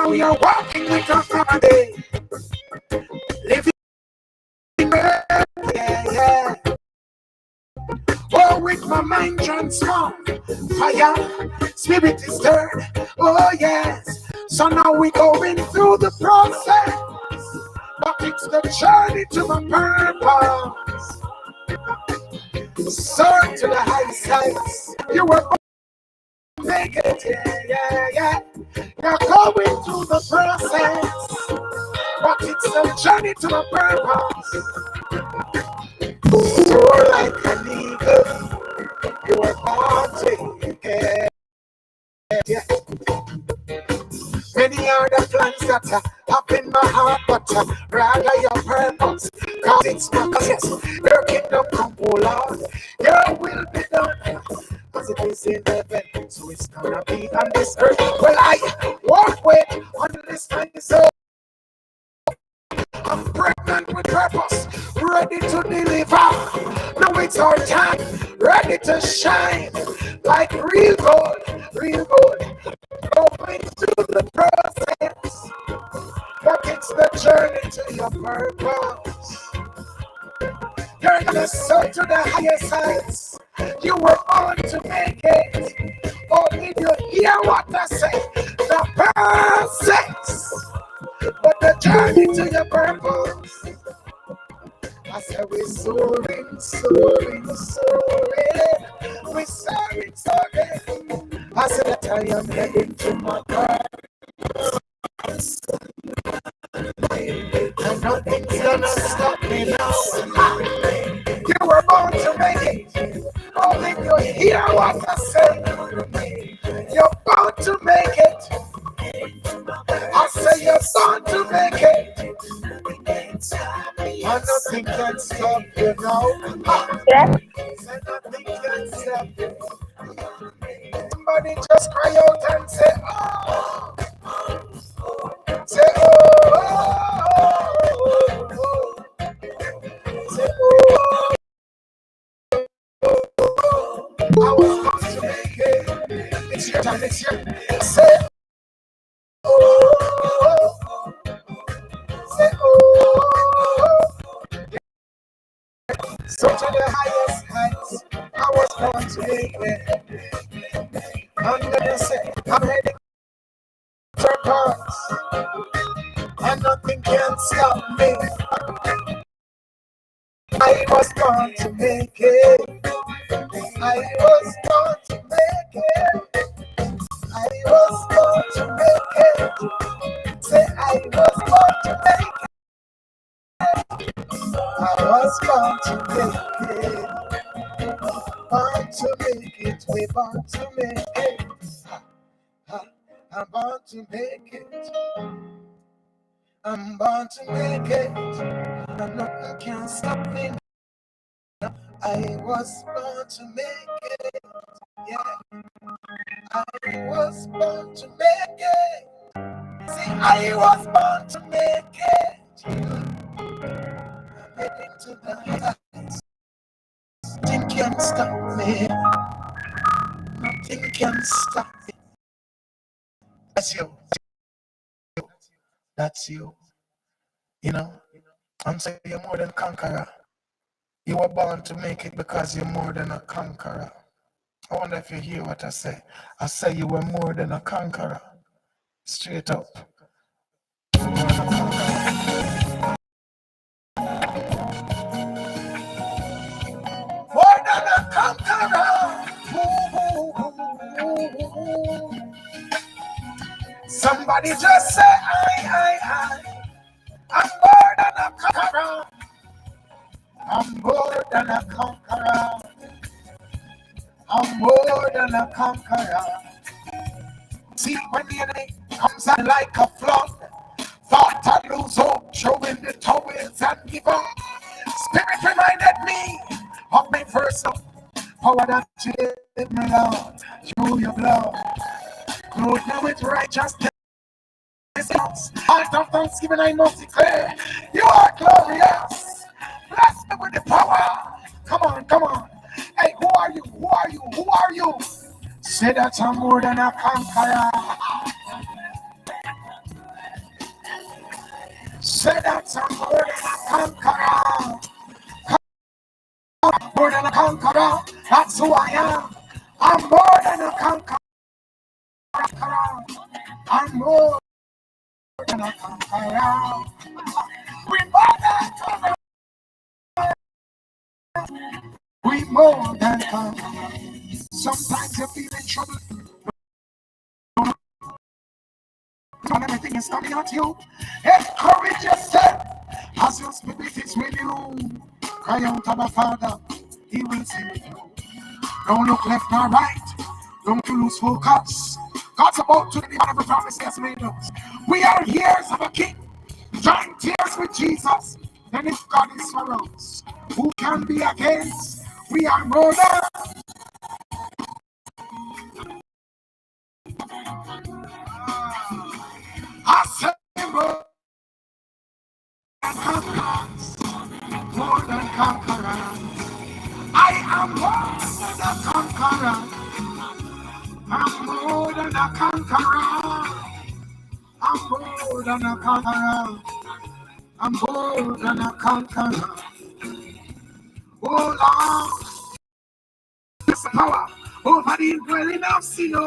we are walking with us every day. Living, yeah. Oh, with my mind transformed. Fire, spirit is stirred. Oh, yes. So now we're going through the process. But it's the journey to my purpose. Soar to the high sides. You were make it, yeah. You're going through the process, but it's the journey to my purpose. Soar like an eagle, you were born to get. Yeah. Many are the plans that up in my heart, but rather your purpose. Cause it's my yes, your kingdom come, oh Lord. Your will be done. Cause it is in heaven, so it's gonna be on this earth. Well, I walk with on this kind of soul. I'm pregnant with purpose, ready to deliver. Now it's our time, ready to shine like real gold, real gold. Going through the process, but it's the journey to your purpose. You're gonna soar to the higher heights. You were born to make it. Oh, did you hear what I say? The process, but the journey to your purpose. I said we're soaring, soaring, soaring. We're soaring, soaring. I said that I am heading to my purpose. And nothing's gonna stop me now. You were born to make it. Oh, did you hear what I say? You're born to make it. I say you're born to make it. And nothing can stop you now. Yes. Say nothing can stop you. Somebody just cry out and say, oh. Say, oh. Say, oh. I was born to make it. It's your time, it's your time. Say, oh. Say, oh. So to the highest heights, I was born to make it. I'm gonna say, I'm heading to purpose, and nothing can stop me. I was born to make it. I was born to make it. I was born to make it. Say, I was born to make it. I was born to make it. Born to make it. We born to make it. I'm born to make it. I'm born to make it. And nothing can stop me. I was born to make it. Yeah. I was born to make it. See, I was born to make it. I'm heading to the heights. Nothing can stop me. Nothing can stop me. That's you. That's you. You know, I'm saying you're more than a conqueror. You were born to make it because you're more than a conqueror. I wonder if you hear what I say. I say you were more than a conqueror. Straight up. More than a conqueror. Somebody just say, I. I'm more than a conqueror. I'm more than a conqueror. I'm more than a conqueror. See, when the enemy comes out like a flood, thought I lose hope, throwing the towels and give up. Spirit reminded me of my first love. Power that you gave me, Lord, through your blood. Lord, now it's righteousness. Heart of thanksgiving, I must declare, you are glorious. Bless me with the power. Come on, come on. Hey, who are you? Who are you? Who are you? Say that I'm more than a conqueror. Say that I'm more than a conqueror. More than a conqueror. That's who I am. I'm more than a conqueror. I'm more than a conqueror. We more than conqueror. We more than conqueror. Sometimes you feel in trouble. When everything is coming at you, encourage yourself. As your spirit is with you, cry out to the Father. He will save you. Don't look left nor right. Don't lose focus. God's about to deliver every promise He has made us. We are heirs of a King. Join tears with Jesus. Then if God is for us, who can be against? We are more than. I say more than conquerors. More than conquerors. I am more than a conqueror. I'm more than a conqueror. I'm more than a conqueror. I'm more than a conqueror. Oh Lord, this power over the indwelling of sin. Oh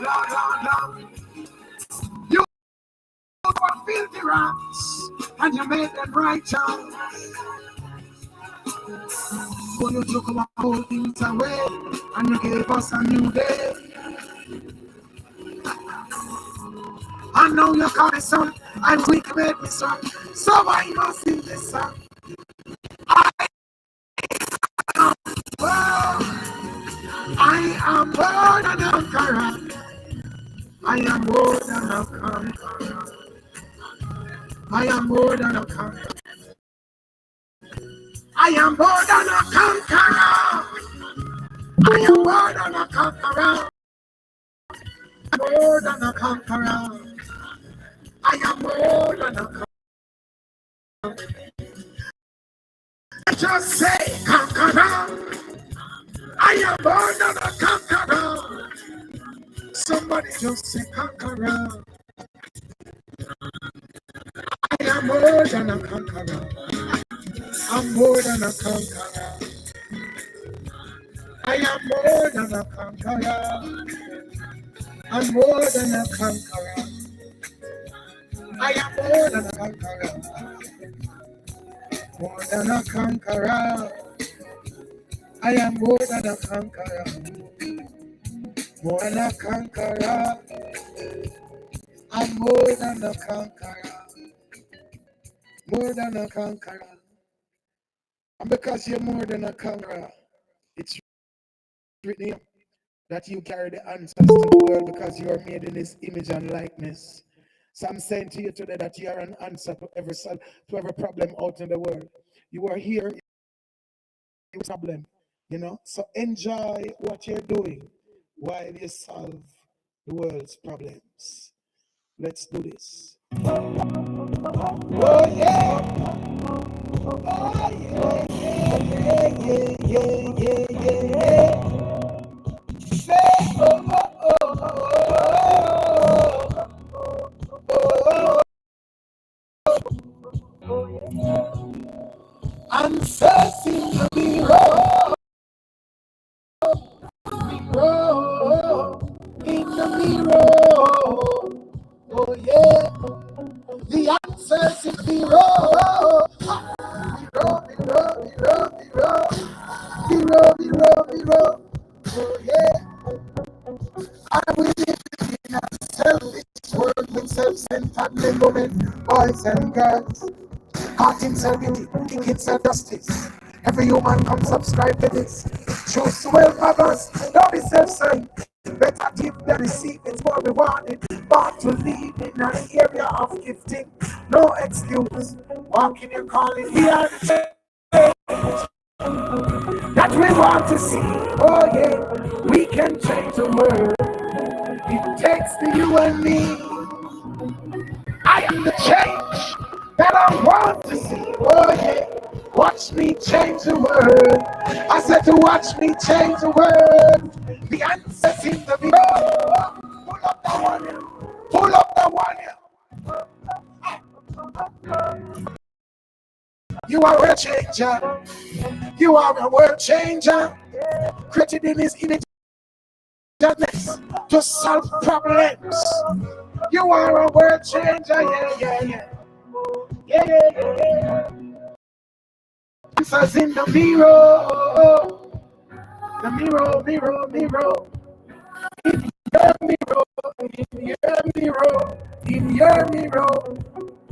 Lord, Lord. You were filthy rats, and you made them righteous. Oh, you took our old things away, and you gave us a new day. And now you call the son, and we made the son. So I must sing this song. I am more than a conqueror. I am more than a conqueror. I am more than a conqueror. I am more than a conqueror. I am more than a conqueror. More than a conqueror. I am more than a conqueror. Just say conqueror. I am more than a conqueror. Somebody just say conqueror. I am more than a conqueror. I'm more than a conqueror. I am more than a conqueror. I'm more than a conqueror. I am more than a conqueror. More than a conqueror. I am more than a conqueror. More than a conqueror. I'm more than a conqueror. More than a conqueror. And because you're more than a conqueror, it's written here that you carry the answers to the world because you are made in His image and likeness. So I'm saying to you today that you are an answer to every problem out in the world. You are here, you problem, So enjoy what you're doing while you solve the world's problems. Let's do this. Oh yeah. Oh yeah, yeah. Say I'm searching the mirror, in the mirror. Oh yeah, the answer's in the mirror. Mirror. Oh yeah, I will live in a selfish world with self-centered women, boys and girls. Heart in self-pity, thinking self-justice. Every human come subscribe to this. Choose to help others, don't be self-centered. Better give than receive, it's more rewarding. But to lead in an area of gifting, no excuse. Walk in your calling, we are the that we want to see. Oh yeah, we can change the world. It takes the you and me. I am the change that I want to see. Oh yeah, watch me change the world. I said to watch me change the world. The answer's in the mirror. Pull up the one. Pull up the one. You are a world changer. You are a world changer. Created in his image to solve problems. You are a world changer. Yeah. Answers in the mirror. The mirror. In your mirror.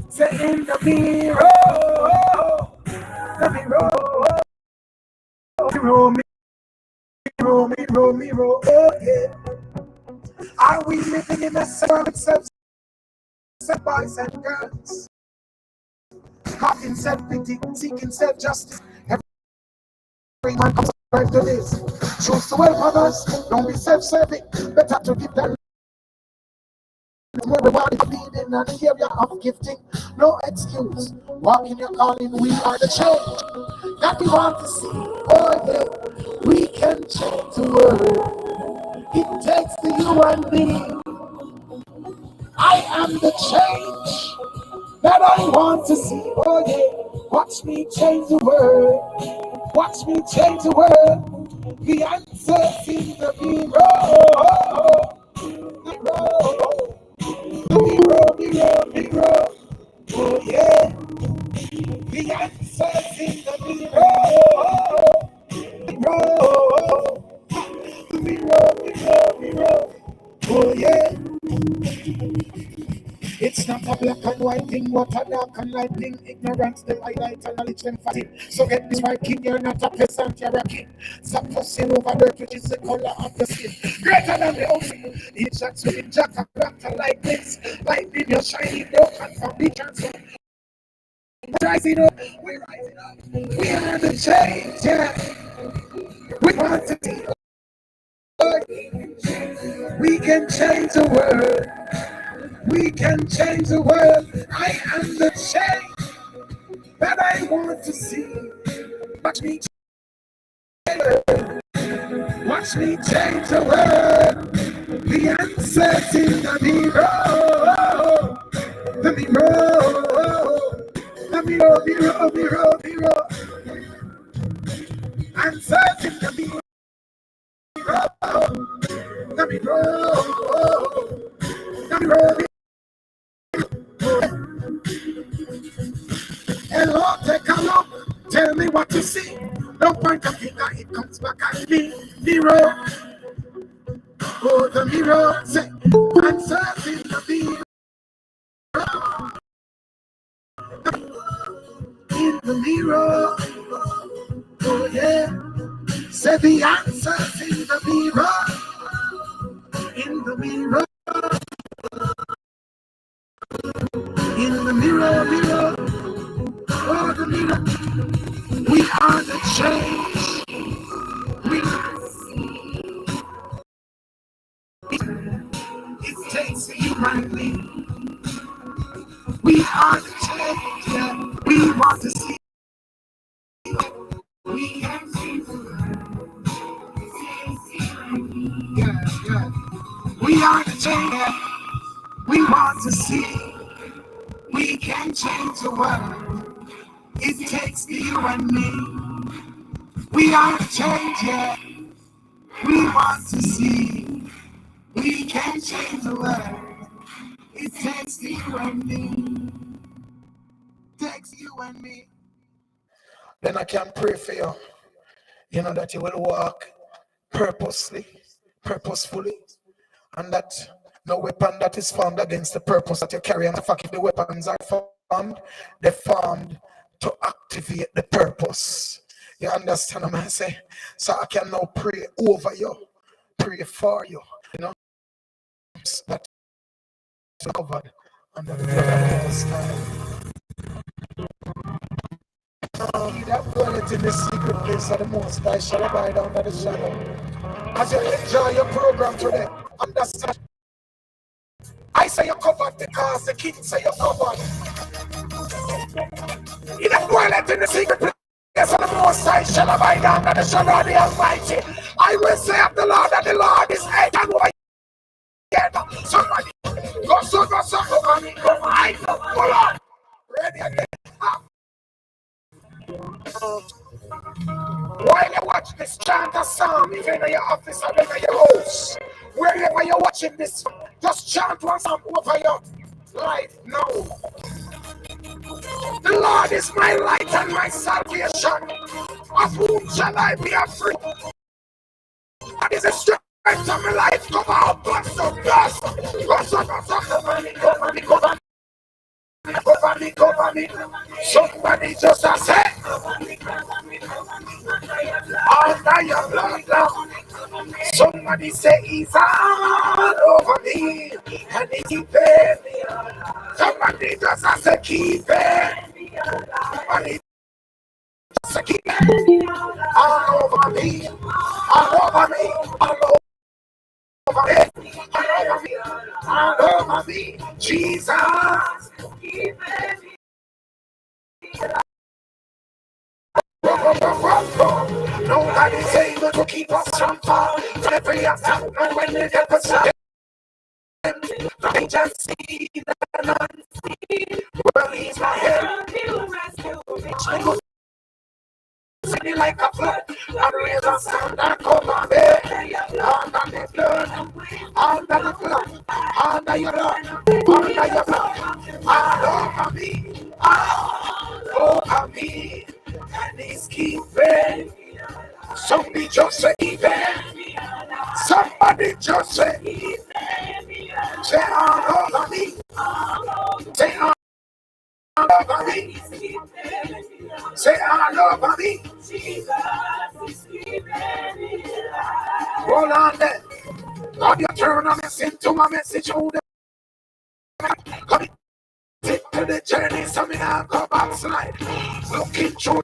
Say in the mirror. The mirror. Oh yeah. Are we living in a self boys and girls? Caught in self-pity, seeking self-justice. Every man comes to this. Choose to help others. Don't be self-serving. Better to give them more reward for leading an area of gifting. No excuse. Walk in your calling. We are the change that we want to see. Oh yeah. We can change the world. It takes the you and me. I am the change that I want to see. Oh yeah. Watch me change the world. Watch me change the world. The answer's in the mirror. Mirror. Oh yeah. The answer's in the mirror. Mirror. Oh yeah. It's not a black and white thing, what a dark and light thing. Ignorance, the highlight, and knowledge, them fatty. So get this right, king, you're not a peasant, you're a king. Stop fussing over dirt, which is the color of your skin. Greater than the ocean, each that's within Jack, a character like this. Lightning, you're shining, broken from the transform. Rising up, we're rising up. We are the change, yeah. We want to see. We can change the world. We can change the world. I am the change that I want to see. Watch me change the world. Watch me change the world. The answer's in the mirror. The mirror. The mirror. Answers in the mirror. The mirror. The mirror. Hello, take a look. Tell me what you see. Don't point a finger, it comes back at me. Mirror. Oh, the mirror. Say, answers in the mirror. In the mirror. Oh, yeah. Say the answers in the mirror. In the mirror. In the mirror. Oh, the mirror. We are the change. It takes you and me. We are the change. Yeah. We want to see. We can see. Yeah. We are the change. Yeah. We want to see. We can change the world. It takes you and me. We are the change. Yeah. We want to see. We can change the world. It takes you and me. Takes you and me. Then I can pray for you. You know that you will walk purposefully, and that no weapon that is formed against the purpose that you carry. And in fact, if the weapons are formed, they're formed to activate the purpose. You understand what I say? So I can now pray over you, pray for you. You know that covered under the blood of the Most High. He that dwelleth in the secret place of the Most High shall abide under the shadow. As you enjoy your program today, understand. I say you're covered because the King say you're covered. He that dwelleth in the secret place of the Most High shall abide under the shadow of the Almighty. I will say of the Lord that the Lord is able over here. Somebody go so, go on, go on. Ready again. While you watch this, chant a psalm, even in your office or in your house. Wherever you're watching this, just chant one psalm over your life now. The Lord is my light and my salvation. Of whom shall I be afraid? That is the strength of my life. Come on, bless up, bless up. Bless up, bless up. Cover me, cover me, cover me. Cover me, cover me. Somebody just a say, under your blood, Lord. Somebody say he's all over me and he's keeping me. Somebody just a say keep it. Somebody just say keep it. All over me, all over me, all over me, all over me, all over me. Jesus. Nobody's able to keep us from falling. Every attack, and when they get us out, I just see the unseen. Well, he's my head. I go see like a flood. And raise a sound and cover me. Under the blood, under the blood, under your blood, under your blood, all over me, all over me. And he's keeping. Somebody just say even. Somebody just say say all over me. Say all over me. Say all over me. Hold on there. God, you turn a message to my message. Hold it. Come to the journey. So me now go backslide. Looking through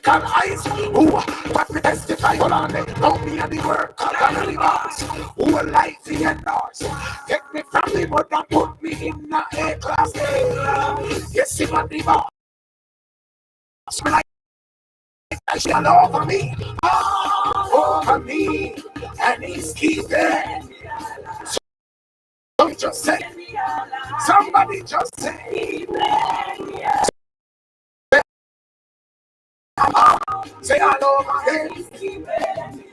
eyes, who what me testify, hold on, don't me and the work, God the boss, who will life the endorse, take me from the mud and put me in the A class, yes, him and the boss, me like, she all over me, and he's keeping, so just say, somebody just say, say all over me, say amen,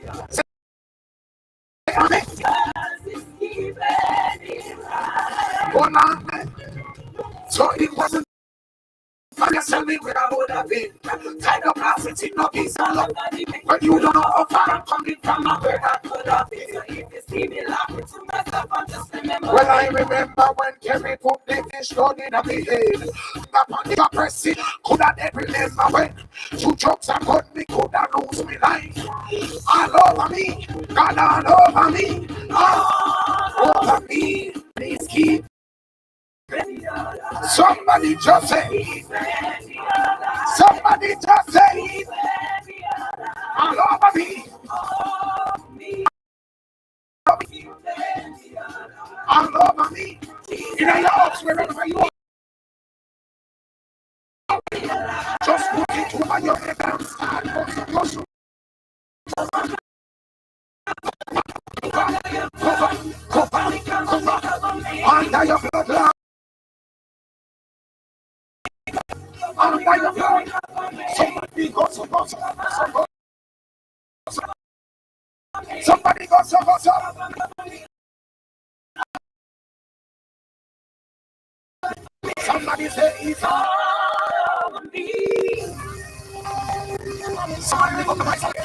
hold on, so it wasn't. Tell me where I would have been. Kind of class, in no peace and love. But you don't know how far I'm coming from and where I could have been. So if you see me laughing to myself, I'm just remember. Well, I remember when Kerry put the fish down in my head. Up on the pressing, could have never remember when 2 drugs and cut me, could have lose me life. All over me, God all over me, all over me. Please keep. Somebody just say, somebody just say, all over me, all over me, in your house, wherever you are, just put it over your head and start cover, under your blood, under your blood, somebody go, somebody go, somebody say it's all over me. Somebody go to my side.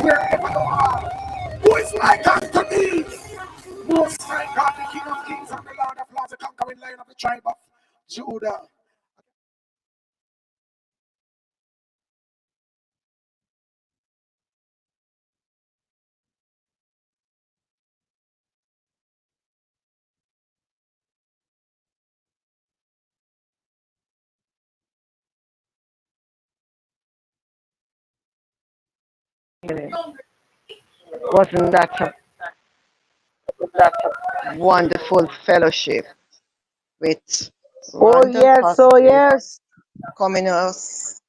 Wherever you are, who is like unto me? Most high God, the King of Kings and the Lord of Lords, the conquering Lion of the tribe of Judah. Wasn't that a wonderful fellowship with Oh Randall yes, oh Pastor yes. coming at us,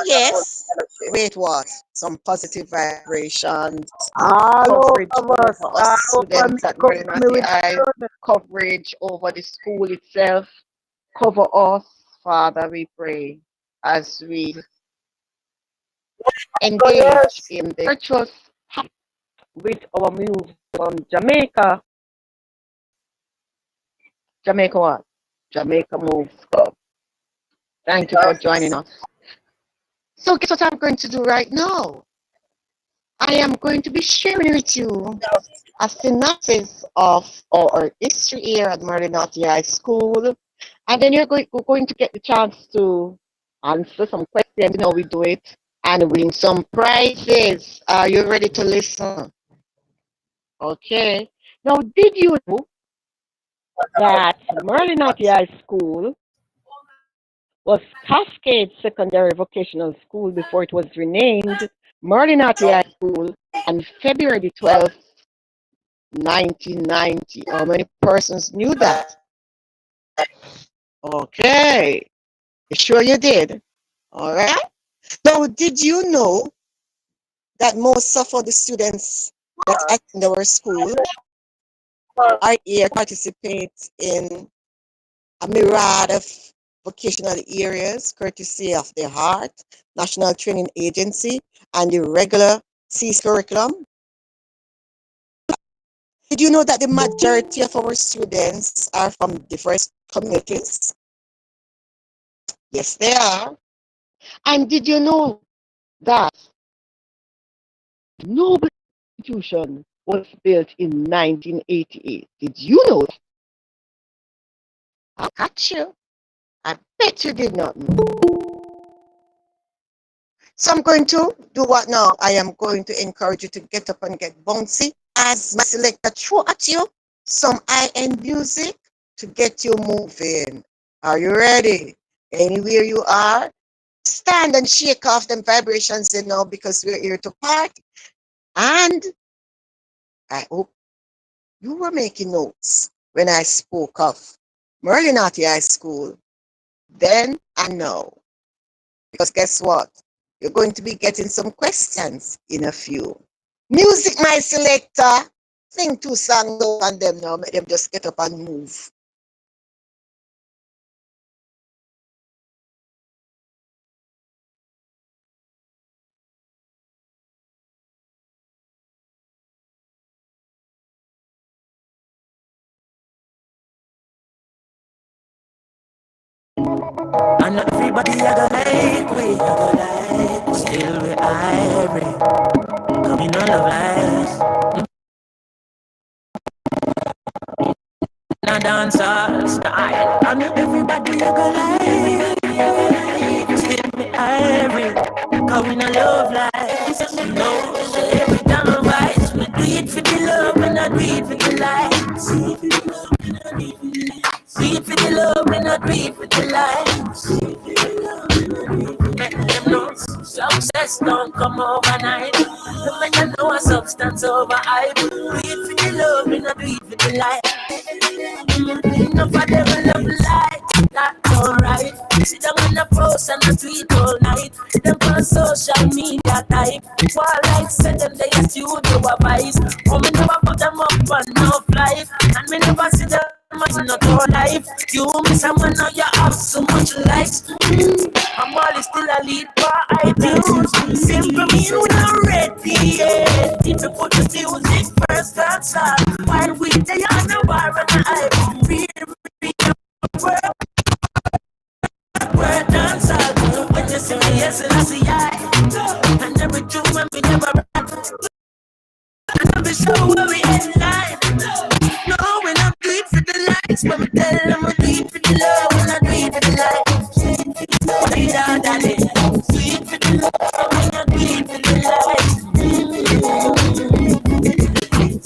yes. Wait, what? Some positive vibrations, All coverage over us, over us all over me, students at cover Merlene me Ottey with High, the blood. coverage over the school itself. Cover us, Father, we pray, as we Oh, engage yes. in the virtuous with our music from Jamaica. Jamaica what? Jamaica Moves Club. Thank you for joining us. So guess what I'm going to do right now? I am going to be sharing with you a synopsis of our history here at Merlene Ottey High School. And then we're going to get the chance to answer some questions, we do it, and win some prizes. Are you ready to listen? Okay. Now, did you know that Merlene Ottey High School was Cascade Secondary Vocational School before it was renamed Merlene Ottey High School on February the 12th, 1990? How many persons knew that? Okay. You sure you did? All right. Now, did you know that most of the students that attend our school are here to participate in a myriad of vocational areas, courtesy of the HEART, National Training Agency, and the regular CC curriculum? Did you know that the majority of our students are from diverse communities? Yes, they are. And did you know that Noble Institution was built in 1988? Did you know that? I got you. I bet you did not know. So I'm going to do what now? I am going to encourage you to get up and get bouncy as my selector throw at you some high-end music to get you moving. Are you ready? Anywhere you are, stand and shake off them vibrations, because we're here to party. And I hope you were making notes when I spoke of Merlene Ottey High School then and now. Because guess what? You're going to be getting some questions in a few. Music, my selector. Sing 2 songs on them now. Make them just get up and move. And not everybody I go like we, I go like still we irie. Coming on love life, not dance all style. And not everybody I go like still we irie. Coming on love life, no. Every time I rise, we do it for the love, and I do it for the lights. Do it for the love, and I do it for the lights. Make them know success don't come overnight. No make them know a substance over hype. Do it for the love, and I do it for the light. Enough of them love light, that's alright. Sit down on the post and I tweet all night. Them on social media type. While I said them they a studio advice. Oh, me never put them up on no flight. And me never see them as not all life. You miss someone now you have so much likes. I'm always still a lead for iTunes. Simple mean we not ready yet. If you put the music first, that's all. While we they on the bar and the hype. Word dance all. When you see me, yes, and I see I. And every tune when we never run. And every show where we headline. No, when I do it for the lights. When we tell them we do it for the love. When I do it for the lights. We don't darling. Do it for the love. When I do it for the lights.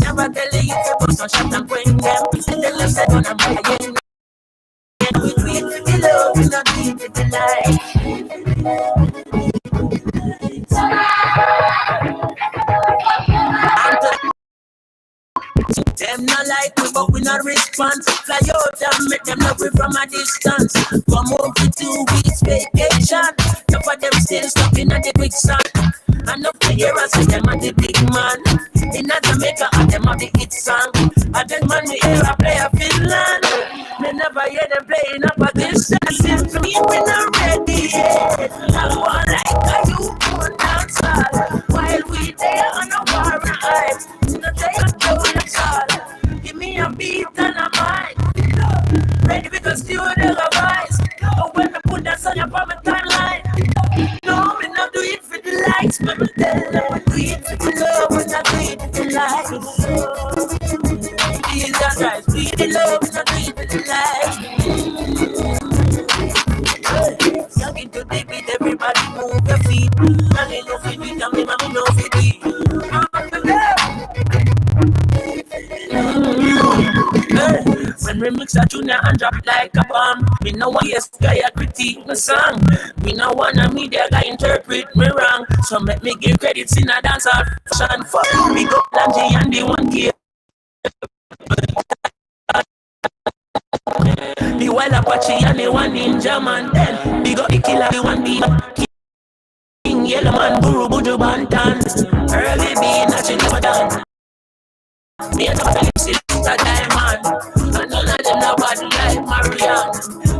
Never tell you to put some shot and bring them. Tell them say don't I'm buying. We do it for the love. When I do it for the lights. Them not like we, but we not respond. Fly out and make them know we from a distance. Come home for 2 weeks vacation. Enough of them still stuck in the quicksand. And up the year I see them at the big man. In Jamaica, and them at the hit song. And then man, we hear a play a Finland. Me never I hear them playing up against us. Since me, we not ready yet. I want like a you on dancehall. While we there on a war and hype. No take control of all. Give me a beat and a mic. Ready because you the voice. But when I put that song up on my timeline. No, me not do it for the likes. But me tell them I do it for the love. We not do it for the likes. Jesus Christ, we the love. We not do it for the likes. Young into the beat, everybody move your feet. And they know fit it, and me mommy know fit it. When we mix a tune and drop like a bomb, me no want yes guy a critique my song. Me no wanna media guy interpret me wrong. So make me give credits in a dance fashion. Fuck me go Langy and the 1K. The Wild Apache and the one Ninja Man. Then big up the killer, the one be King Yellow Man, Buru Buju Bantan. Early being a chin dance. Me and my lips a diamond. And none of them nobody like Marianne.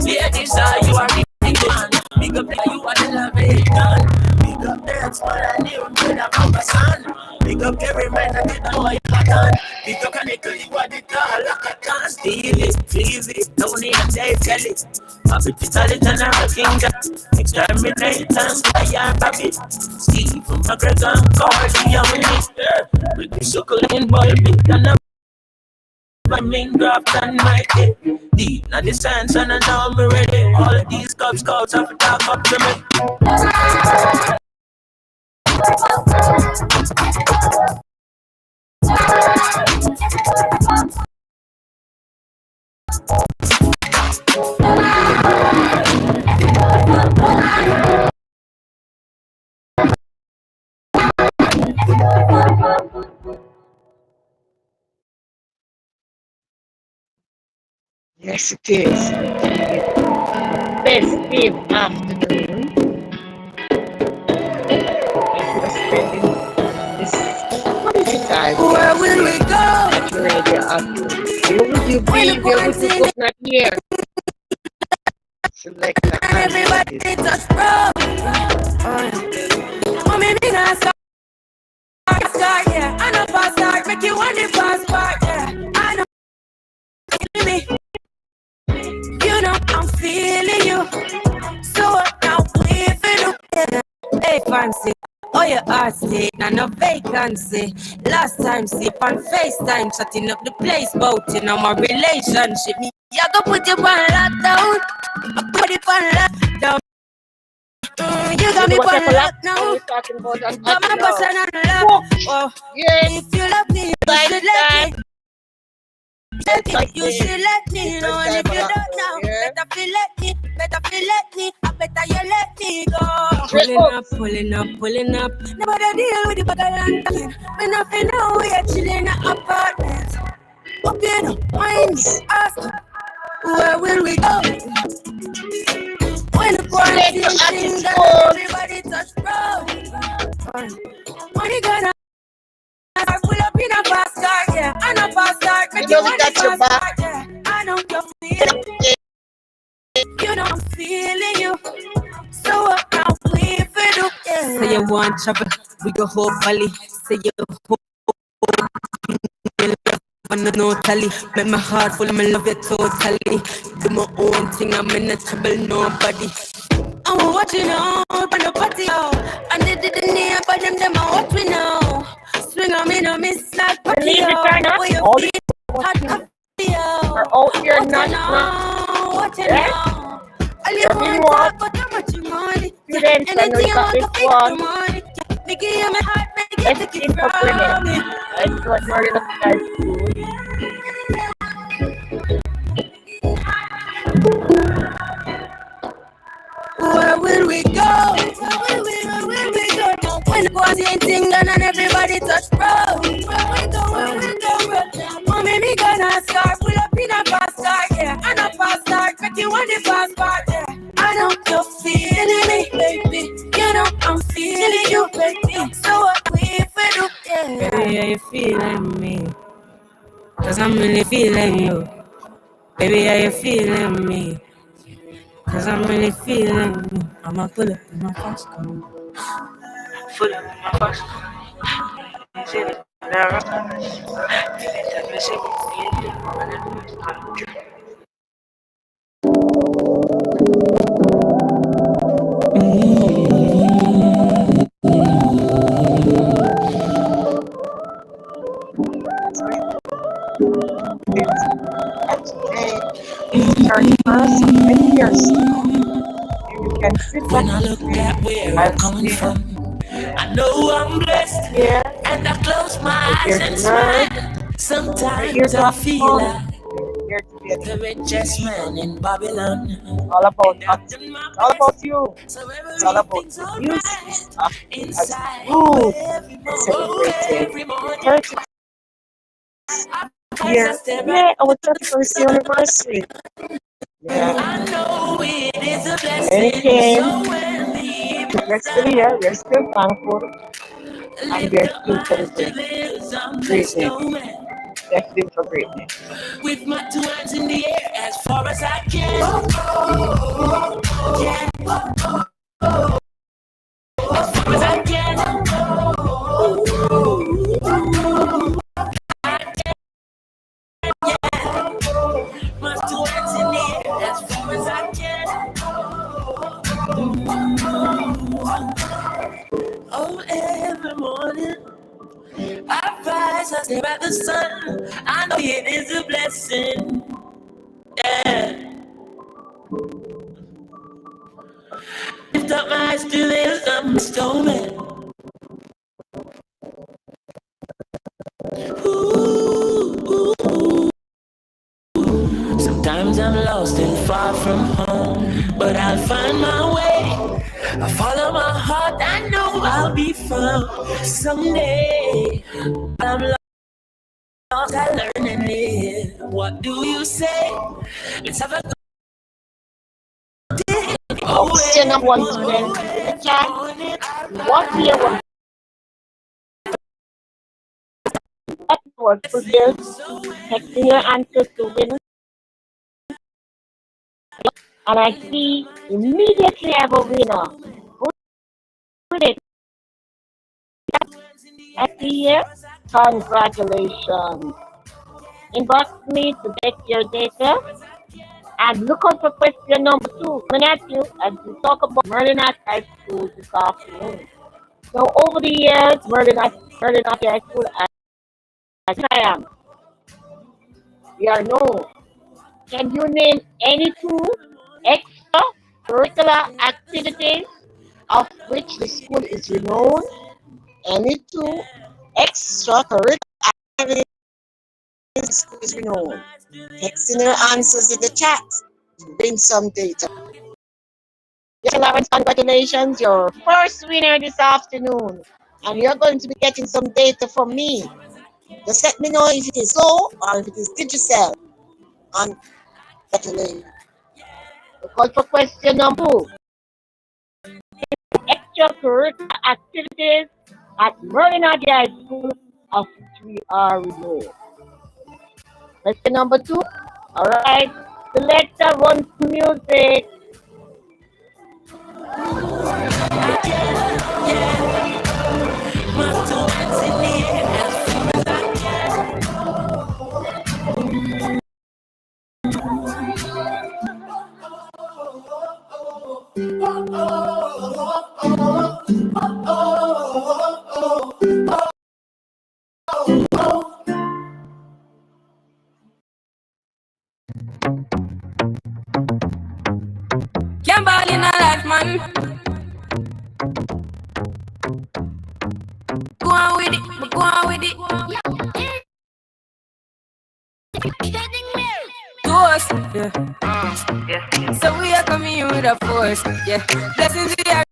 Ladies, you are the big man. Big up there, you are the Leviathan. Big up there, that's what I knew. With a papa son. Big up every man that did know you got on. Big up Canicle, you are the tall. Like a can steal it, please it. Don't need a day, tell it. I'll be talent and a king. Exterminate and fly and rabbit. Steve from McGregor and Cardi and Winnie. With the suckling boy, big and a my main graft and my head. Deep now the science and I know me ready. All of these Cub Scouts have to talk up to me. Yes, it is. Festive afternoon. If you're spending this quality time, where will we go? Radio afternoon. Where would you be? Where would you go? Not here. Select that. Everybody touch bro. Mommy, me not start, yeah. I know fast start, make you want the fast part, yeah. I know me. You know I'm feeling you. So now we feel it. Hey fancy, oh your heart state, and no vacancy. Last time sleep on FaceTime, shutting up the place, boating on my relationship. Me, I go put you on lockdown. I put it on lockdown. You got me on lockdown. Got my person on lock. Oh, yeah. If you love me, you should let me. You should let me know, and if you don't know, better feel let me, I better you let me go. Pulling up. Nobody deal with the bag of land. When nothing know, we are chilling in an apartment. Open up, mind, ask, where will we go? When the quarantine thing done, everybody touch road. When you gonna I pull up in a fast car, yeah. I know fast car, make you want the fast car, yeah. I know you feel it. You know I'm feeling you. So what now we do, yeah. Say you want trouble, we go whole valley. Say you hope no tally. Make my heart full of my love you totally. Do my own thing, I'm in a trouble, nobody. I'm watching out, on the party out. And they didn't hear about them I watch me now. Swing on me, no miss like party out. All you are out here not watching now. All you want, but how much you money? Anything you want to pay the money. Make it my heart, make it take it from me. That's what Merlene Ottey Where will we go? Where will we go? When the quarantine done and everybody touch road. Where we go? Mommy, me gonna start. Pull up in a fast car, yeah. And a fast start, make you want the fast part, yeah. I know you're feeling me, baby. You know I'm feeling you, baby. So what we do, yeah. Baby, are you feeling me? Cause I'm really feeling you. Baby, are you feeling me? Cause I'm really feeling me. I'ma pull up in my fast car. Pull up in my fast car. See it now. Anytime you see me, That's today, 31st of many years. You can sit back when I and look say, at where I'm coming from, I know I'm blessed. here, And I close my we're eyes here and to learn, smile. we're here Sometimes to I have feel fun, like we're here to be the richest man in Babylon. It's all about And us. I've done my It's all best, about you. so It's all about everything's the music alright. of as Inside, good every and morning, celebrating every the morning, 30th as I year. step out, Yeah, our 31st anniversary. Yeah. I know it is a And it blessing. came. So when the evening Rest of the year, we're still thankful and lift we're up still my eyes to celebrating live, I'm blessed, greatness. oh man. Destined for greatness. With my 2 hands in the air as far as I can. Yeah, as far as I can. My 2 hands in the air as far as I can. Oh, every morning I rise, I stare at the sun. I know it is a blessing. Yeah. Lift up my eyes to this, I'm stolen. Ooh, ooh. Sometimes I'm lost and far from home, but I'll find my way. I follow my heart, I know I'll be found someday. I'm lost, I learn and live. What do you say? Let's have a good day. Question number one students in the chat. What year was that was produced? Texting your answers to win. And I see immediately have a winner. Who did I see here? Congratulations. Inbox me to get your data. And look out for question number 2 coming at you as we talk about Merlene Ottey High School this afternoon. So over the years, Merlene Ottey High School, as I am, we are known. Can you name any 2 extra curricular activities of which the school is renowned? Any 2 extra curricular activities the school is renowned? Texting your answers in the chat. Bring some data. Yes, Lawrence, congratulations. You're first winner this afternoon. And you're going to be getting some data from me. Just let me know if it is so or if it is digital. And congratulations. Call for question number 2. Extracurricular activities at Merlene Ottey High School of which we are renowned. Question number 2. Alright. Selector runs music. Can't ball in a life, man. Go on with it, go on with it. Ghost, yeah. So we are coming in with a force, yeah. Blessings we are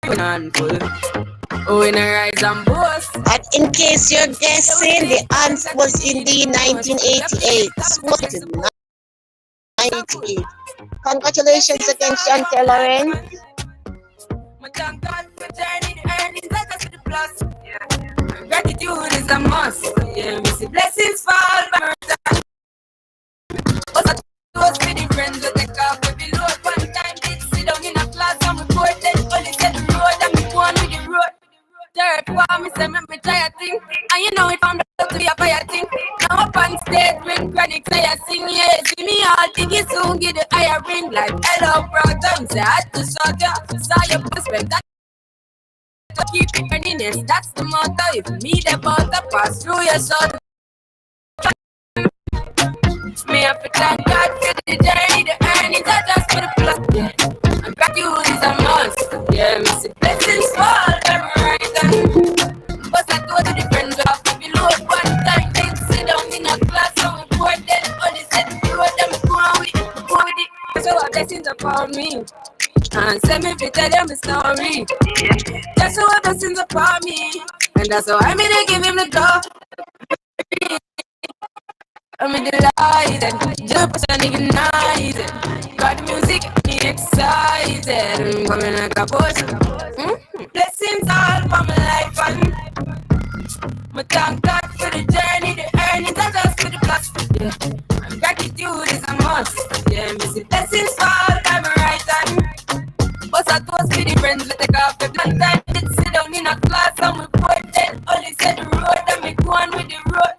going on full. Oh, in a rise and boast. And in case you're guessing, the answer was indeed 1988. School in 1988. Congratulations again, Chantel Lawrence. Gratitude is a must. Yeah, we see blessings fall by mercy. But thing. And you know it from the to be a fire thing. Now up on stage when chronic say I sing, yeah. See me all diggy soon, get the higher ring like hello, brother. Say I had to shut ya, saw your perspective. Keep it burning, yes, that's the motto. If me the butter pass through your soul. Me have to thank God for the journey, the earnings are just for the plus. Yeah, and gratitude is a must. Yeah, me see blessings fall, them right and but I go to the friends who have to be low one time. They sit down in a class and we pour them. Only said the road them go with it. So our blessings upon me. And send me to tell them a story. That's how our blessings upon me. And that's how I'm gonna give him the door. I'm in the light and jump and ignite it. Got the music, me excited. I'm coming like a boss. Blessings all for my life and my thank God for the journey, the earnings are just for the plus. Yeah, and gratitude is a must. Yeah, me see blessings fall by my right hand. But I toast with the friends we take off the blunt time. Did sit down in a class and we pour then only said the road and me go on with the road.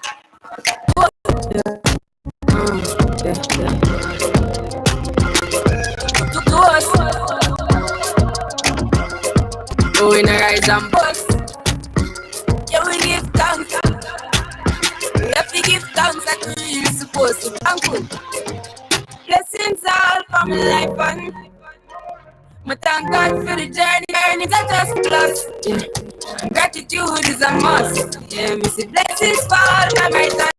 To us, oh, we in a rise and bust. Yeah, we give thanks. We have to give thanks like we really supposed to. Thankful. Blessings all for my life and my thank God for the journey. Earnings are just plus. Yeah. Gratitude is a must. Yeah, me see blessings fall by my time.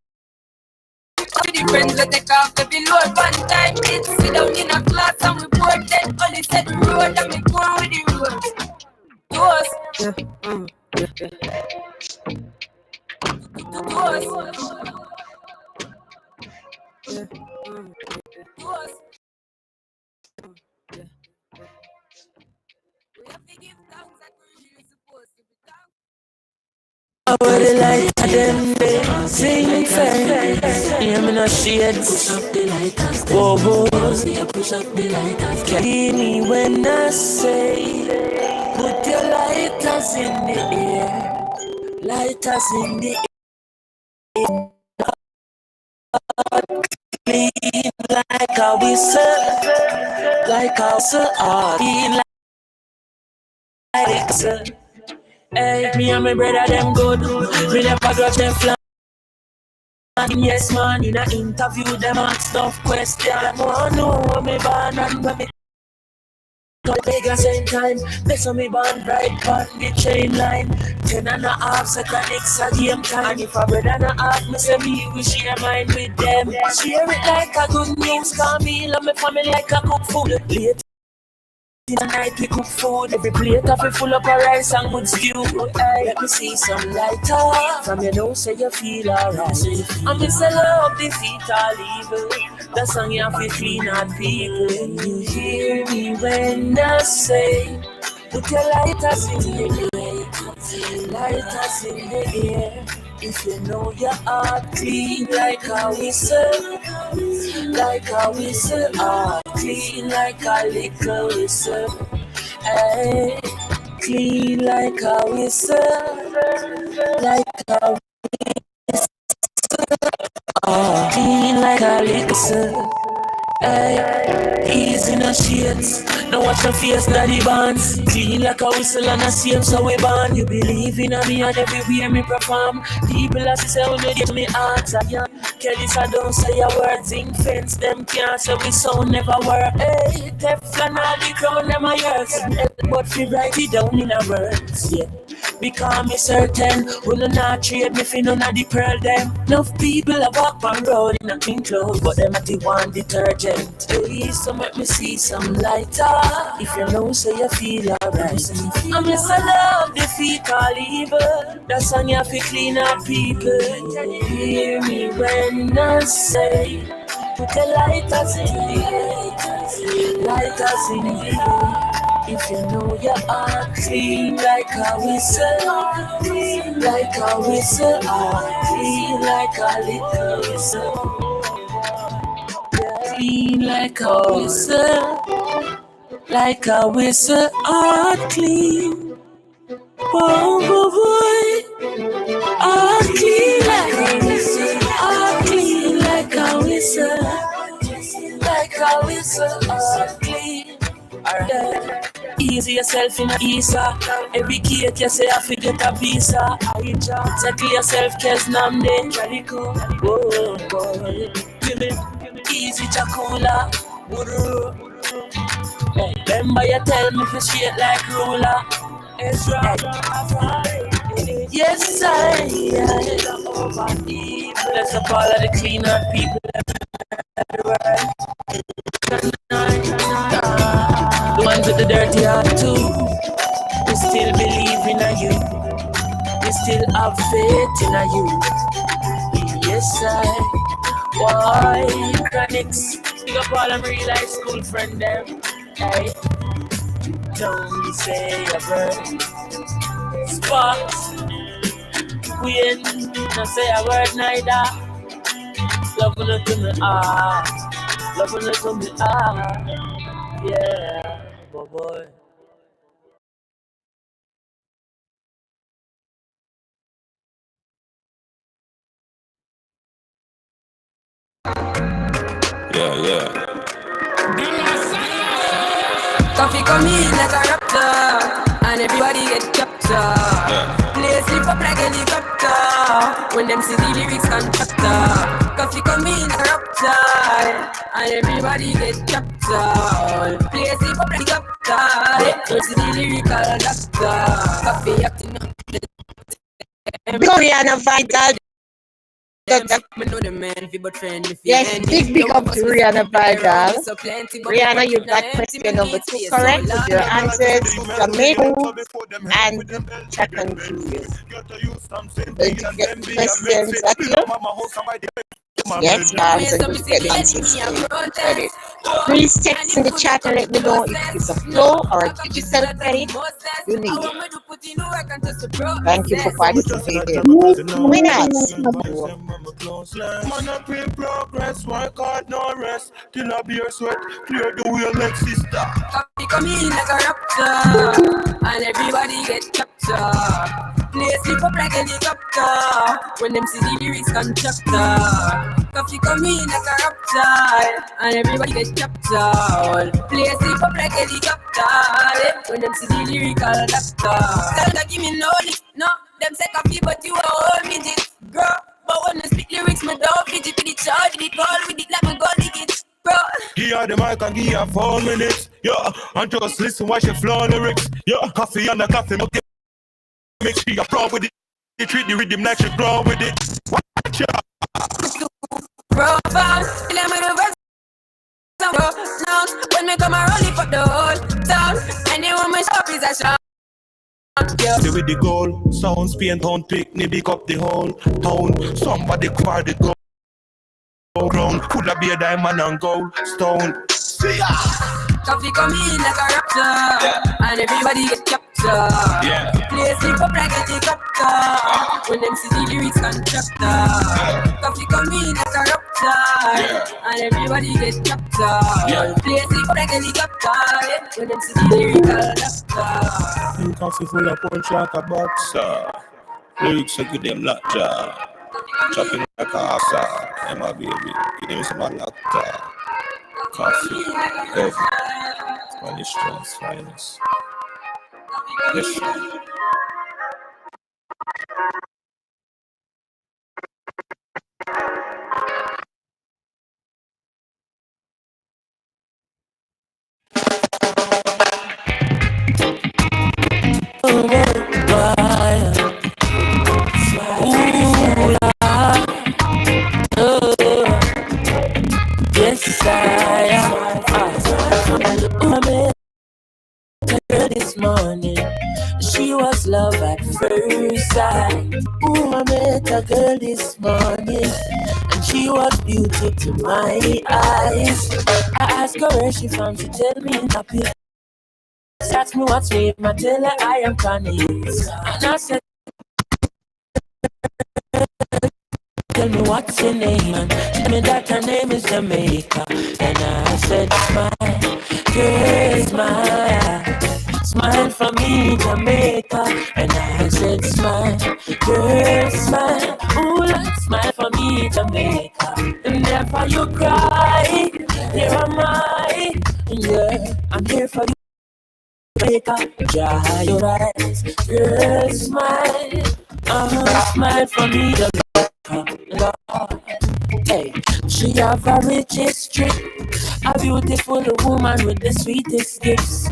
All the friends that take off the below one time. Did sit down in a class and we board then only said the road and me go with the road. To us. To us. To us. We have to give thanks like we really supposed to be thankful. I would like them they sing fair. Yeah, me no shades. Push up the lighters. Whoa, whoa. Push up the lighters. Carry me when I say, put your lighters in the air. Lighters in the air. Clean like a whistle. Like a whistle. Clean like a whistle. Hey, me and my brother them good. We never got them flying. Yes man, in a interview them ask tough question. Wanna know what me born and what me got bigger same time. Best of me born bright on the chain line. 10.5 seconds a game time. And if a brother and a half, me say me we share mine with them. Share it like a good news. Call me love me family like a cook food. Late in the night we cook food. Every plate of it full up of rice and good stew. Hey, let me see some lighter. From your nose say you feel alright. And me say love defeat all evil. The song you have to clean out people. You hear me when I say, put your lighters in the air. Lighters in the air. If you know your heart clean like a whistle. Like a whistle, clean like a little whistle. Hey, clean like a whistle, like a clean like a little whistle. Hey, easy no shades. Now watch your face, daddy bands. Clean like a whistle and a same so we born. You believe in me and everywhere me perform. People as say when you get me answer, yeah. Kelly's I don't say your words in fence. Them can't say we sound never work. Hey, Teflon all the crown them a yours. But we write it down in a words, yeah. Because me certain, will not trade me for none of the pearl them. Enough people a walk on road in a clean clothes, but them at the one detergent. Hey, so make me see some lighter. If you know, so you feel alright. I miss a love defeat all evil. That's on you fi clean up people. Hear me when I say, put your lighters in the air. Lighters in the air. If you know your heart clean like a whistle, like a whistle, clean like a little whistle, clean like a whistle, like a whistle, heart clean. Oh boy, Easy yourself in a Isa. Every cake you say I forget a pizza. Settle yourself, cause I'm the Jalico. Whoa, boy. Easy Chakula. Remember you tell me for shit like ruler. Ezra. Yes, I bless up all of the cleaner people everywhere. The ones with the dirty heart too. We still believe in a you. We still have faith in a you. Yes, I. Why Chronics? Pick up all them real life school friend them. Hey, don't say a word. Sparks. We ain't not say a word neither. Love it to me heart. Love it to me heart. Yeah, boy. Yeah. Coffee come in like a raptor, and everybody get captured. Play sleep up like a helicopter, when them see the lyrics contractor. Coffee come in like a raptor, and everybody get captured. Play sleep up like a helicopter, when see the lyrical doctor. Coffee acting up. Rihanna Vital. Yes, big up to Rihanna Vital. Rihanna, you got question number 2 correct with your answers. Jamaica and second choice. Going to get the questions at you? Yes, guys, I'm going to get the answers credit. Please text in the chat and let me know if it's a flow or a digital credit you need. Thank you for participating. Winners. Man up in progress, work hard, no rest. Till I be your sweat, clear the way like sister. Coffee come in like a raptor, and everybody get captured. Play sleep up like a helicopter, when them see the lyrics contractor. Coffee come in like a raptor, and everybody get captured. Play sleep up like a helicopter, when them see the lyrical doctor. Tell them give me no lick, no. Them say coffee, but you hold me it, girl. But when I speak lyrics, me don't fidget with the charge, the call with it like me go dig it, bro. Give her the mic and give her 4 minutes, yeah. And just listen while she flow lyrics, yeah. Coffee and the coffee, make sure you're proud with it. You treat the rhythm like she grow with it. Watch out. Bro, fam, let me the rest. Now, when me come around, lift up the whole town, and they want my shop is a shop. Stay with the goal, sounds paint town, pick me pick up the whole town. Somebody cry the goal ground, could have be a diamond and gold stone. See ya! Coffee come in like a raptor, and everybody get captured. Play sleep up like a helicopter, when them see the lyrics contractor. Coffee come in like a raptor, and everybody get captured. Play sleep up like a helicopter, when them see the lyrical doctor. Coffee full of punch like a boxer. Lyrics are good them lockjaw. Chopping like a asa. And my baby, give them some lockjaw. Coffee, heavy. Spanish trans finest. Yes, sir. Yes, I am. I met her this morning. She was love at first sight. Ooh, I met a girl this morning, and she was beauty to my eyes. I asked her where she from. She tell me happy. She asked me what's name. I tell her I am Connie's, and I said, tell me what's your name, and she told me that her name is Jamaica. And I said, smile, girl, smile, smile for me, Jamaica. And I said, smile, girl, smile, ooh, like smile for me, Jamaica. And never you cry, here am I, yeah, I'm here for you. Jamaica, dry your eyes, girl, smile. Smile for me, Jamaica, Lord. Hey, she have a rich history, a beautiful woman with the sweetest gifts.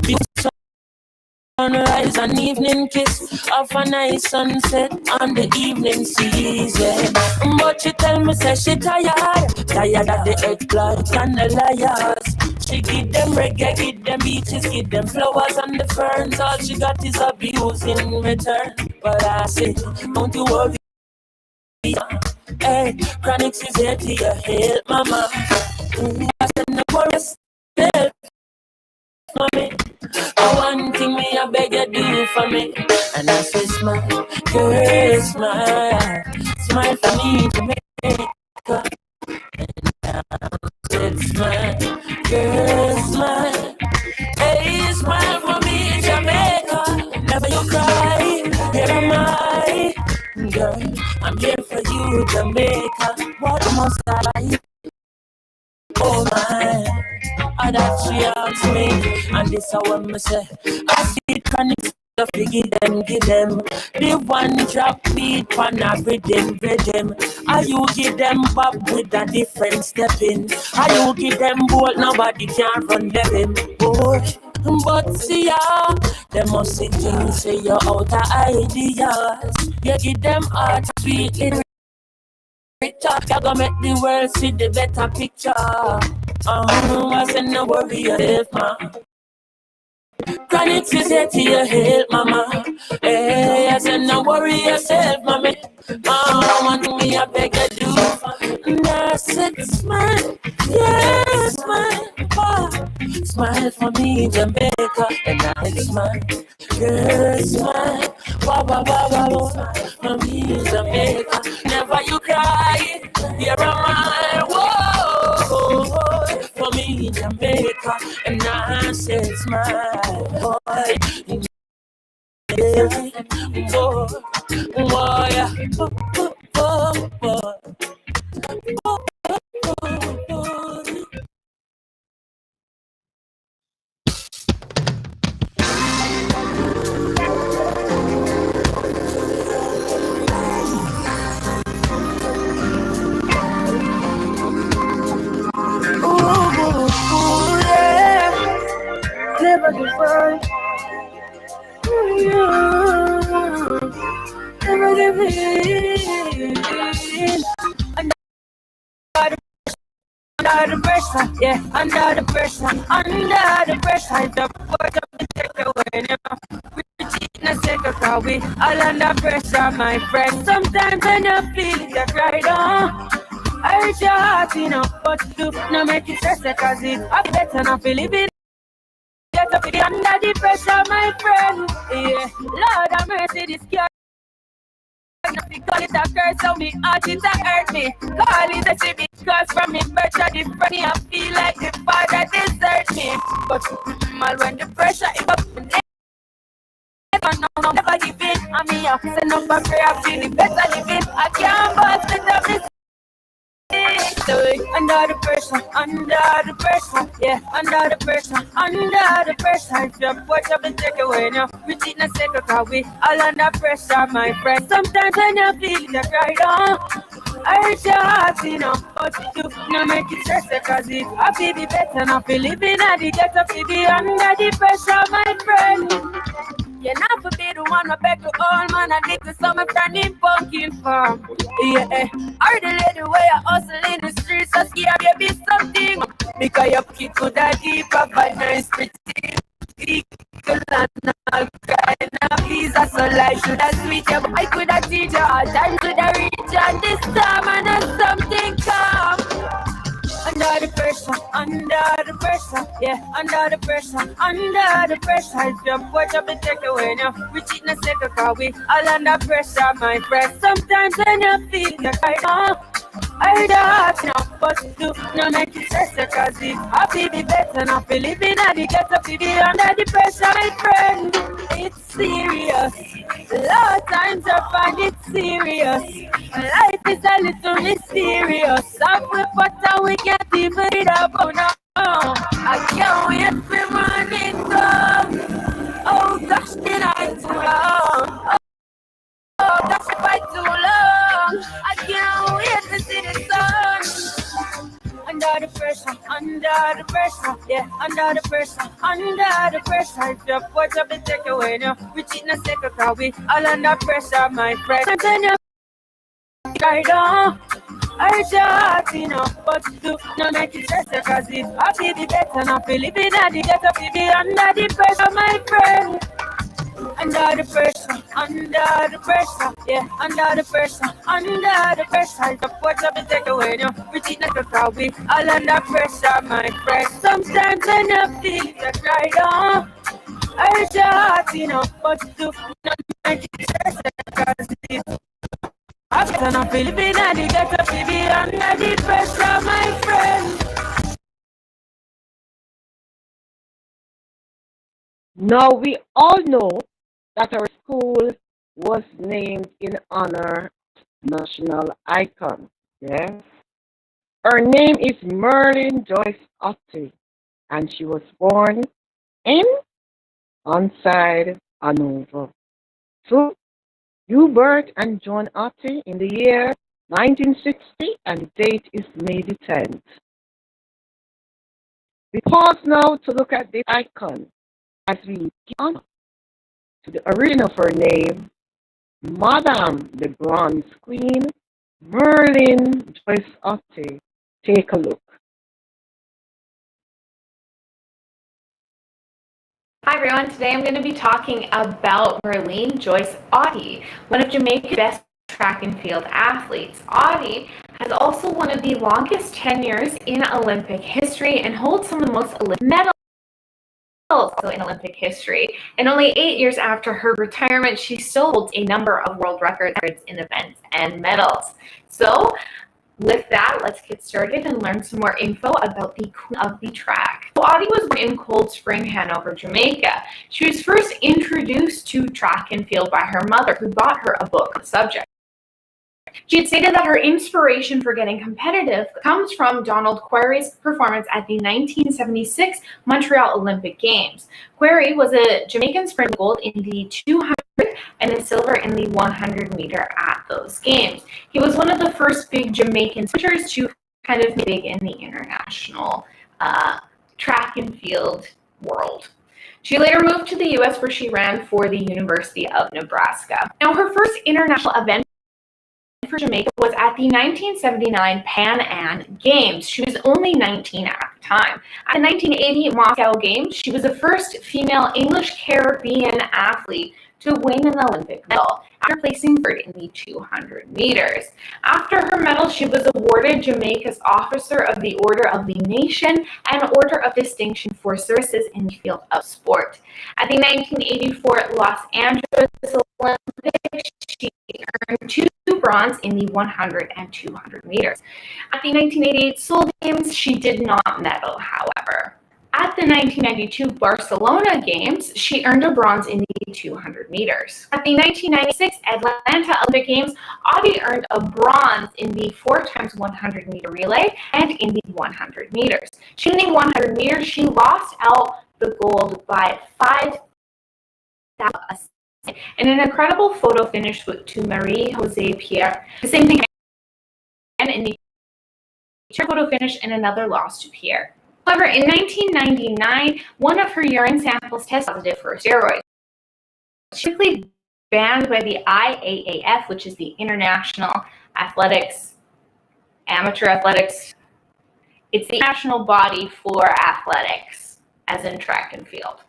Sunrise and evening kiss of a nice sunset on the evening season. But she tell me say she tired of the exploit and the liars. She give them reggae, give them beaches, give them flowers and the ferns. All she got is abuse in return. But I say, don't you worry. Hey, Chronics is here to your help, mama. I said no worries, help, mommy. One thing me I beg you do for me, and I say smile, girl, smile, smile for me, Jamaica. And I said smile, girl, smile, hey, smile for me, Jamaica. Never you cry, here am I, girl. I'm here for you, Jamaica. What must I? Oh my. And that she asked me, and this is what me say. I see chronic stuff, give them. The one drop beat on a rhythm. Are you give them pop with a different stepping? Are you give them bolt, nobody can run them, boy. But see ya, they must see things, say you're out of ideas. You give them art, sweet lyrics. You're gonna make the world see the better picture. I said no worry yourself, ma. Chronics is here to your help, mama. Hey, I said no worry yourself, mommy. Want me, I beg you do. And I said smile, yeah, smile, smile for me, Jamaica. And I smile, yeah, smile, for me, Jamaica. Never you cry, here am I, whoa, for me, Jamaica. And I said smile, boy, yeah, boy, yeah, boy. Never define. Never define. Under the pressure, yeah, under the pressure, the word of the takeaway. We cheat in a second, cause we all under pressure, my friend. Sometimes when you feel it, you cry down. I hurt your heart, you know, but do not make it stress, cause it's better not feel living. Get up under the pressure, my friend. Yeah, Lord have mercy, this girl. Call it a curse on me, heart it a hurt me. Call it a shame because from me birth to the funny, I feel like the father desert me. But mal when the pressure is up, never give in. I mean, I send up a prayer, feeling better living. I can't bust it up this. Under the pressure, yeah, under the pressure, drop watch up and take away now. We cheat in a second, cause we all under pressure, my friend. Sometimes when you feel it, you cry down. I hurt your heart, you know, but you do not make it stress, cause it I feel be better, not feel living at the ghetto, feel be under the pressure, my friend. You're not forbid the one I beg to all man, I dig to some standing pumpkin farm. Yeah, or the lady way I hustle in the streets, so scared you be something. Because your kid could have deep up and nice pretty. And all crying a visa, so life should have sweet you. I could have teach you all time to the reach, and this time I know something come. Under the pressure, yeah, under the pressure, jump, watch up and take away now. We cheat in a second, cause we all under pressure, my friend. Sometimes when you feel the cry down, I heard the heart now, but do not make it stress, cause it happy be better, not feel living at the ghetto, to be under the pressure, my friend. It's serious, a lot of times I find it serious. Life is a little mysterious. Up with butter, we can't even eat up. Oh no, I can't wait for morning come. under the pressure, yeah, under the pressure. If your watch up and take away now, we cheat in a second, cause we all under pressure, my friend. Turn your right on. I shot, but do not make it stress, cause if I feel the better, now feel it in the ghetto, feel be under the pressure, my friend. Under the pressure, yeah, under the pressure. If what's up and take away, we cheat like a crowd, we all under pressure, my friend. Sometimes I don't feel it right on. I shot, but do not make it stress, cause if I feel it in the ghetto, feel be under the pressure, my friend. Now we all know that our school was named in honor of national icon. Yes. Her name is Merlene Joyce Ottey, and she was born in Onside, Hanover. So, Hubert and John Ottey in the year 1960, and the date is May the 10th. We pause now to look at the icon as we give honor to the origin of her name, Madame the Bronze Queen, Merlene Joyce Ottey. Take a look. Hi everyone, today I'm going to be talking about Merlene Joyce Ottey, one of Jamaica's best track and field athletes. Ottey has also one of the longest tenures in Olympic history and holds some of the most Olympic medals also in Olympic history. And only 8 years after her retirement, she still holds a number of world records in events and medals. So with that, let's get started and learn some more info about the queen of the track. So Ottey was born in Cold Spring, Hanover, Jamaica. She was first introduced to track and field by her mother, who bought her a book on the subject. She had stated that her inspiration for getting competitive comes from Donald Quarry's performance at the 1976 Montreal Olympic Games. Quarry was a Jamaican sprint gold in the 200 and a silver in the 100 meter at those games. He was one of the first big Jamaican sprinters to kind of be big in the international track and field world. She later moved to the U.S. where she ran for the University of Nebraska. Now, her first international event for Jamaica was at the 1979 Pan Am Games. She was only 19 at the time. At the 1980 Moscow Games, she was the first female English Caribbean athlete to win an Olympic medal after placing third in the 200 meters. After her medal, she was awarded Jamaica's Officer of the Order of the Nation and Order of Distinction for services in the field of sport. At the 1984 Los Angeles Olympics, she earned 2 bronze in the 100 and 200 meters. At the 1988 Seoul Games, she did not medal, however. At the 1992 Barcelona Games, she earned a bronze in the 200 meters. At the 1996 Atlanta Olympic Games, Ottey earned a bronze in the 4x100 meter relay and in the 100 meters. In the 100 meters, she lost out the gold by 5,000 in an incredible photo finish to Marie-José Pierre. The same thing again in the photo finish and another loss to Pierre. However, in 1999, one of her urine samples tested positive for steroids. She was quickly banned by the IAAF, which is the International Athletics, Amateur Athletics. It's the national body for athletics, as in track and field.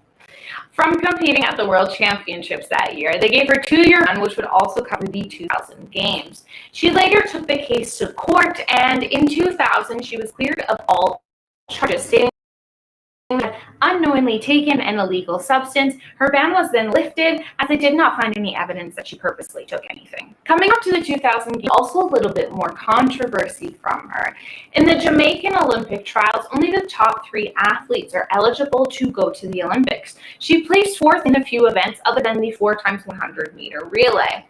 From competing at the World Championships that year, they gave her a 2-year run, which would also cover the 2000 Games. She later took the case to court, and in 2000, she was cleared of all charges, stating had unknowingly taken an illegal substance. Her ban was then lifted as they did not find any evidence that she purposely took anything. Coming up to the 2000 Games, also a little bit more controversy from her. In the Jamaican Olympic trials, only the top 3 athletes are eligible to go to the Olympics. She placed 4th in a few events other than the 4x100 meter relay.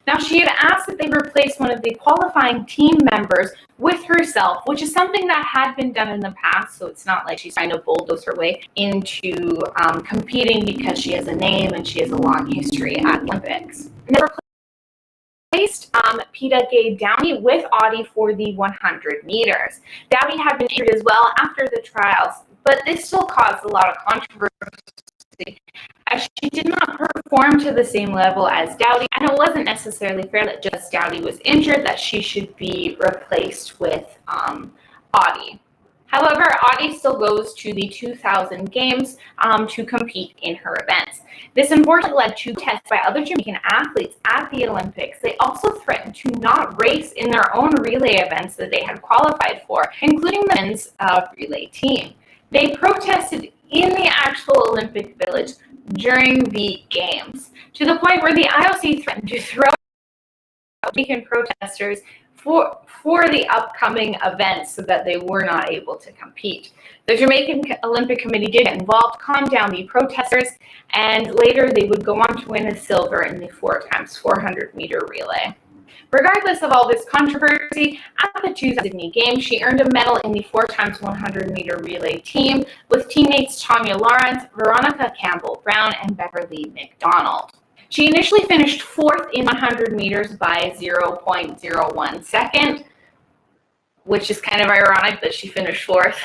Now, she had asked that they replace one of the qualifying team members with herself, which is something that had been done in the past, so it's not like she's trying to bulldoze her way into competing because she has a name and she has a long history at Olympics. Never Peta Gay Downey with Ottey for the 100 meters. Downey had been injured as well after the trials, but this still caused a lot of controversy as she did not perform to the same level as Dowdy, and it wasn't necessarily fair that just Dowdy was injured that she should be replaced with Ottey. However, Ottey still goes to the 2000 games to compete in her events. This unfortunately led to tests by other Jamaican athletes at the Olympics. They also threatened to not race in their own relay events that they had qualified for, including the men's relay team. They protested in the actual Olympic Village during the games, to the point where the IOC threatened to throw Jamaican protesters for the upcoming events so that they were not able to compete. The Jamaican Olympic Committee did get involved, calm down the protesters, and later they would go on to win a silver in the 4x400 meter relay. Regardless of all this controversy, at the 2000 Sydney Games, she earned a medal in the 4x100 meter relay team with teammates Tanya Lawrence, Veronica Campbell-Brown, and Beverly McDonald. She initially finished 4th in 100 meters by 0.01 second, which is kind of ironic that she finished 4th.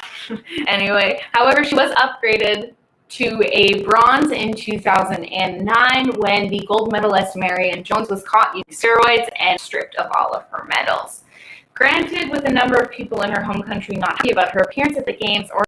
Anyway, however, she was upgraded to a bronze in 2009 when the gold medalist Marion Jones was caught using steroids and stripped of all of her medals. Granted, with a number of people in her home country not happy about her appearance at the games or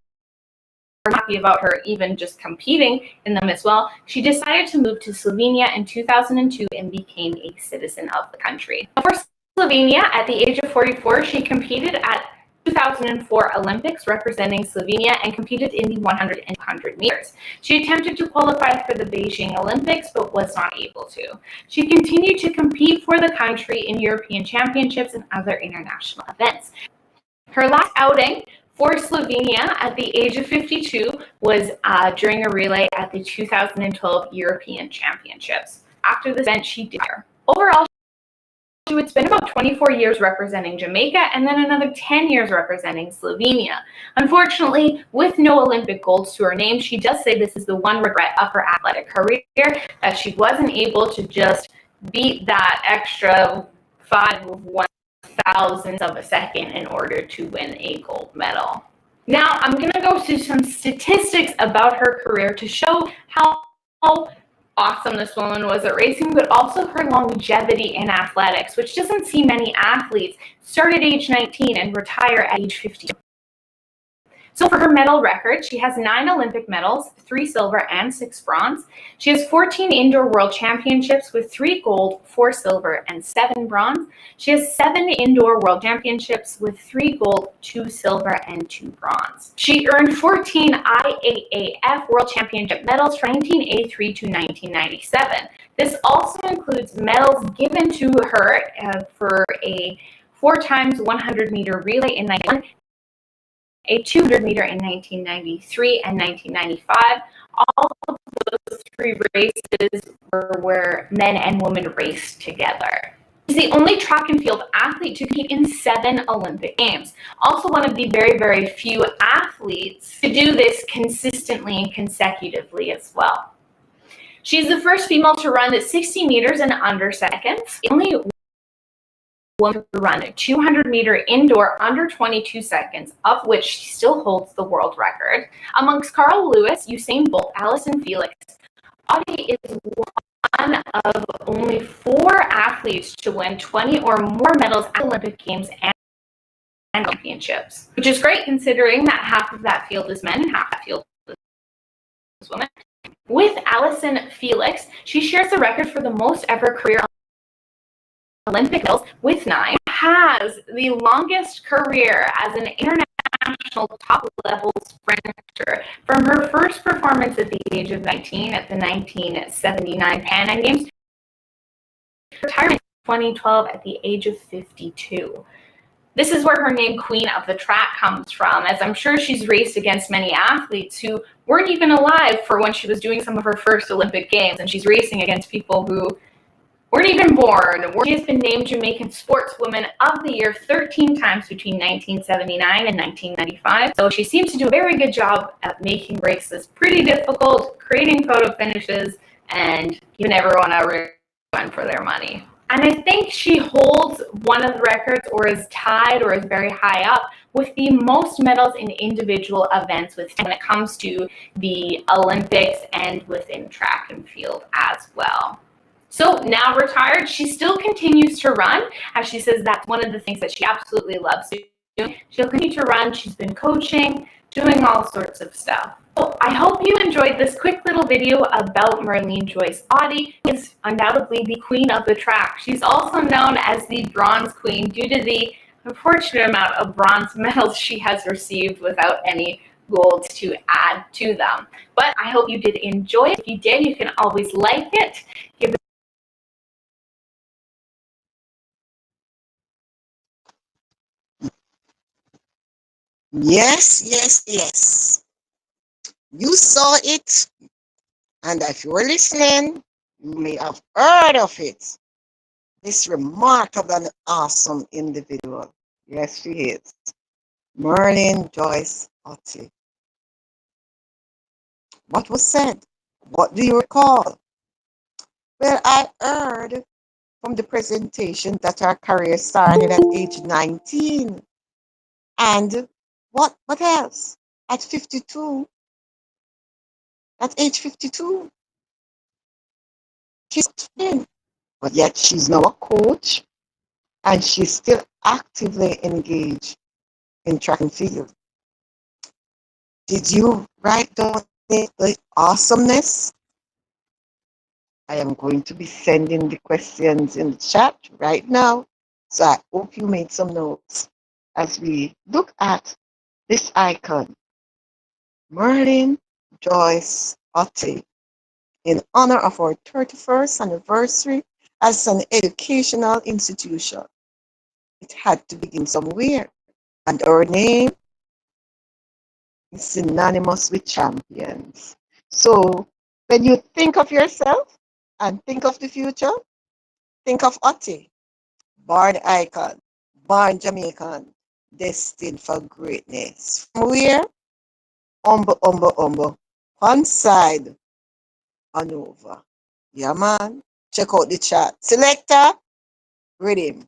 happy about her even just competing in them as well, she decided to move to Slovenia in 2002 and became a citizen of the country. For Slovenia, at the age of 44, she competed at 2004 Olympics representing Slovenia and competed in the 100 and 100 meters. She attempted to qualify for the Beijing Olympics but was not able to. She continued to compete for the country in European Championships and other international events. Her last outing for Slovenia at the age of 52 was during a relay at the 2012 European Championships. After this event, she did retire. Overall, she would spend about 24 years representing Jamaica and then another 10 years representing Slovenia. Unfortunately, with no Olympic golds to her name, she does say this is the one regret of her athletic career, that she wasn't able to just beat that extra 5/1000th of a second in order to win a gold medal. Now, I'm going to go through some statistics about her career to show how awesome this woman was at racing, but also her longevity in athletics, which doesn't see many athletes start at age 19 and retire at age 50. So for her medal record, she has 9 Olympic medals, 3 silver and 6 bronze. She has 14 indoor world championships with 3 gold, 4 silver, and 7 bronze. She has 7 indoor world championships with 3 gold, 2 silver, and 2 bronze. She earned 14 IAAF world championship medals from 1983 to 1997. This also includes medals given to her for a 4x100 meter relay in 1991, a 200 meter in 1993 and 1995. All of those 3 races were where men and women raced together. She's the only track and field athlete to compete in 7 Olympic Games. Also one of the very, very few athletes to do this consistently and consecutively as well. She's the first female to run 60 meters in under seconds. The only woman to run a 200 meter indoor under 22 seconds, of which she still holds the world record. Amongst Carl Lewis, Usain Bolt, Allison Felix, Ottey is one of only 4 athletes to win 20 or more medals at Olympic Games and championships, which is great considering that half of that field is men and half that field is women. With Allison Felix, she shares the record for the most ever career Olympic medals with 9, has the longest career as an international top-level sprinter from her first performance at the age of 19 at the 1979 Pan Am Games, retirement in 2012 at the age of 52. This is where her name Queen of the Track comes from, as I'm sure she's raced against many athletes who weren't even alive for when she was doing some of her first Olympic Games, and she's racing against people who weren't even born. She has been named Jamaican Sportswoman of the Year 13 times between 1979 and 1995. So she seems to do a very good job at making races pretty difficult, creating photo finishes, and giving everyone a run for their money. And I think she holds one of the records, or is tied, or is very high up with the most medals in individual events when it comes to the Olympics and within track and field as well. So now retired, she still continues to run, as she says that's one of the things that she absolutely loves doing. She'll continue to run. She's been coaching, doing all sorts of stuff. So I hope you enjoyed this quick little video about Merlene Joyce Ottey, who is undoubtedly the queen of the track. She's also known as the Bronze Queen due to the unfortunate amount of bronze medals she has received without any gold to add to them. But I hope you did enjoy it. If you did, you can always like it. Give Yes, yes, yes. You saw it, and if you were listening, you may have heard of it. This remarkable and awesome individual. Yes, she is. Merlene Joyce Ottey. What was said? What do you recall? Well, I heard from the presentation that her career started at age 19. And what else? At 52, at age 52, she's thin, but yet she's now a coach and she's still actively engaged in track and field. Did you write down the awesomeness? I am going to be sending the questions in the chat right now. So I hope you made some notes as we look at this icon, Merlene Joyce Ottey, in honor of our 31st anniversary as an educational institution. It had to begin somewhere, and our name is synonymous with champions. So when you think of yourself and think of the future, think of Ottey, born icon, born Jamaican, destined for greatness. From where? Humble, humble, humble. One side and over. Yeah, man. Check out the chat. Selector, rhythm.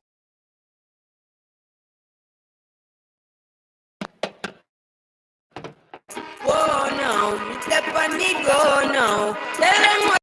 Whoa, now, step on me, go now. Tell them what